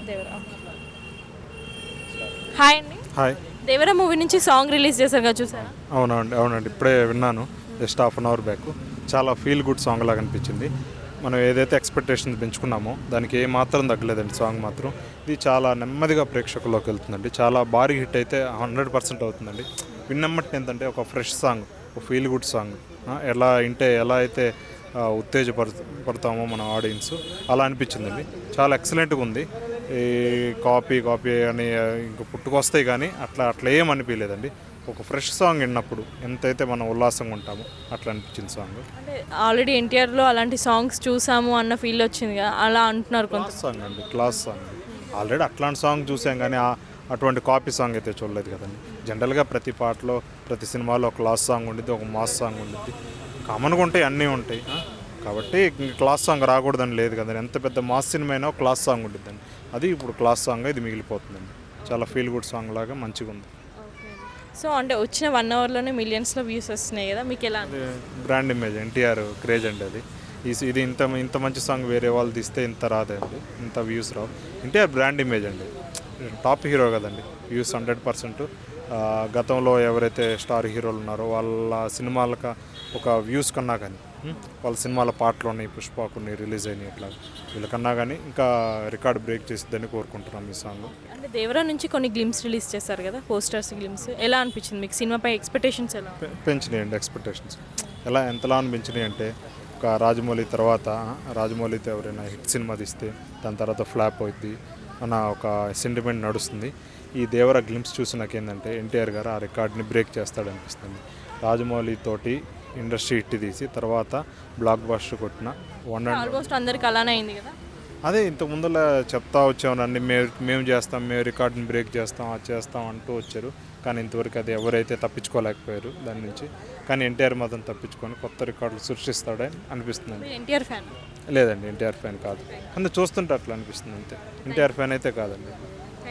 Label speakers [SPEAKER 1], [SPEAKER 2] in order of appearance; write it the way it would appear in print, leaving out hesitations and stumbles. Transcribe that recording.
[SPEAKER 1] Devara. Hi అండి.
[SPEAKER 2] Hi.
[SPEAKER 1] Devara movie నుంచి song release చేశారు కదా, చూసారా?
[SPEAKER 2] అవునండి ఇప్పుడే విన్నాను, just half an hour back. చాలా ఫీల్ గుడ్ సాంగ్ లాగా అనిపించింది. మనం ఏదైతే ఎక్స్పెక్టేషన్స్ పెంచుకున్నామో దానికి ఏ మాత్రం తగ్గలేదండి. సాంగ్ మాత్రం ఇది చాలా నెమ్మదిగా ప్రేక్షకుల్లోకి వెళ్తుందండి. చాలా భారీ హిట్ అయితే 100% అవుతుందండి. విన్నమ్మటి ఏంటంటే ఒక ఫ్రెష్ సాంగ్, ఒక ఫీల్ గుడ్ సాంగ్. ఎలా అయితే పడతామో మన ఆడియన్స్, అలా అనిపించిందండి. చాలా ఎక్సలెంట్గా ఉంది. ఈ కాపీ అని ఇంక పుట్టుకొస్తాయి కానీ అట్లా ఏం అనిపించలేదండి. ఒక ఫ్రెష్ సాంగ్ విన్నప్పుడు ఎంతైతే మనం ఉల్లాసంగా ఉంటామో అట్లా అనిపించింది సాంగ్.
[SPEAKER 1] అంటే ఆల్రెడీ ఎన్టీఆర్లో అలాంటి సాంగ్స్ చూసాము అన్న ఫీల్ వచ్చింది కదా, అలా అంటున్నారు కొంత.
[SPEAKER 2] సాంగ్ అండి, క్లాస్ సాంగ్. ఆల్రెడీ అట్లాంటి సాంగ్ చూసాం కానీ అటువంటి కాపీ సాంగ్ అయితే చూడలేదు కదండి. జనరల్గా ప్రతి పాటలో, ప్రతి సినిమాలో ఒక క్లాస్ సాంగ్ ఉండిద్ది, ఒక మాస్ సాంగ్ ఉండిద్ది. కామన్గా ఉంటాయి, అన్నీ ఉంటాయి. కాబట్టి క్లాస్ సాంగ్ రాకూడదని లేదు కదండి. ఎంత పెద్ద మాస్ సినిమా అయినా క్లాస్ సాంగ్ ఉండిద్దండి. అది ఇప్పుడు క్లాస్ సాంగ్ ఇది మిగిలిపోతుందండి. చాలా ఫీల్ గుడ్ సాంగ్ లాగా మంచిగా ఉంది.
[SPEAKER 1] సో అంటే వచ్చిన 1 అవర్లోనే మిలియన్స్లో వ్యూస్ వస్తున్నాయి కదా, మీకు ఎలా?
[SPEAKER 2] బ్రాండ్ ఇమేజ్, ఎన్టీఆర్ క్రేజ్ అండి అది. ఇది ఇంత మంచి సాంగ్ వేరే వాళ్ళు తీస్తే ఇంత రాదండి, ఇంత వ్యూస్ రావు. ఎన్టీఆర్ బ్రాండ్ ఇమేజ్ అండి, టాప్ హీరో కదండి. వ్యూస్ 100%. గతంలో ఎవరైతే స్టార్ హీరోలు ఉన్నారో వాళ్ళ సినిమాలకు ఒక వ్యూస్ కన్నా కానీ, వాళ్ళ సినిమాల పాటలు ఉన్నాయి, పుష్ప కొన్ని రిలీజ్ అయినాయి, ఇట్లా వీళ్ళకన్నా కానీ ఇంకా రికార్డ్ బ్రేక్ చేసిద్దని కోరుకుంటున్నాం ఈ సాంగ్.
[SPEAKER 1] అంటే దేవరా నుంచి కొన్ని గ్లిమ్స్ రిలీజ్ చేశారు కదా, పోస్టర్స్ గ్లిమ్స్, ఎలా అనిపించింది మీకు? సినిమాపై ఎక్స్పెక్టేషన్స్ ఎలా
[SPEAKER 2] పెంచినాయండి? ఎక్స్పెక్టేషన్స్ ఎంతలా అనిపించినాయి అంటే, ఒక రాజమౌళి తర్వాత రాజమౌళితో ఎవరైనా హిట్ సినిమా తీస్తే దాని తర్వాత ఫ్లాప్ అవుద్ది అన్న ఒక సెంటిమెంట్ నడుస్తుంది. ఈ దేవరా గ్లిమ్స్ చూసి నాకేంటంటే ఎన్టీఆర్ గారు ఆ రికార్డ్ని బ్రేక్ చేస్తాడనిపిస్తుంది. రాజమౌళి తోటి ఇండస్ట్రీ హిట్ తీసి తర్వాత బ్లాక్ బస్టర్ కొట్టిన
[SPEAKER 1] ఆల్మోస్ట్ అందరికి అలానే అయింది కదా.
[SPEAKER 2] అదే ఇంత ముందులా చెప్తా వచ్చామనండి, మేము చేస్తాం, మేము రికార్డుని బ్రేక్ చేస్తాం, అది చేస్తాం అంటూ వచ్చారు. కానీ ఇంతవరకు అది ఎవరైతే తప్పించుకోలేకపోయారు దాని నుంచి. కానీ ఎన్టీఆర్ మాత్రం తప్పించుకొని కొత్త రికార్డులు సృష్టిస్తాడని అనిపిస్తుంది.
[SPEAKER 1] ఎన్టీఆర్ ఫ్యాన్
[SPEAKER 2] లేదండి, ఎన్టీఆర్ ఫ్యాన్ కాదు. అందుకే చూస్తుంటే అట్లా అనిపిస్తుంది అంతే. ఎన్టీఆర్ ఫ్యాన్ అయితే కాదండి.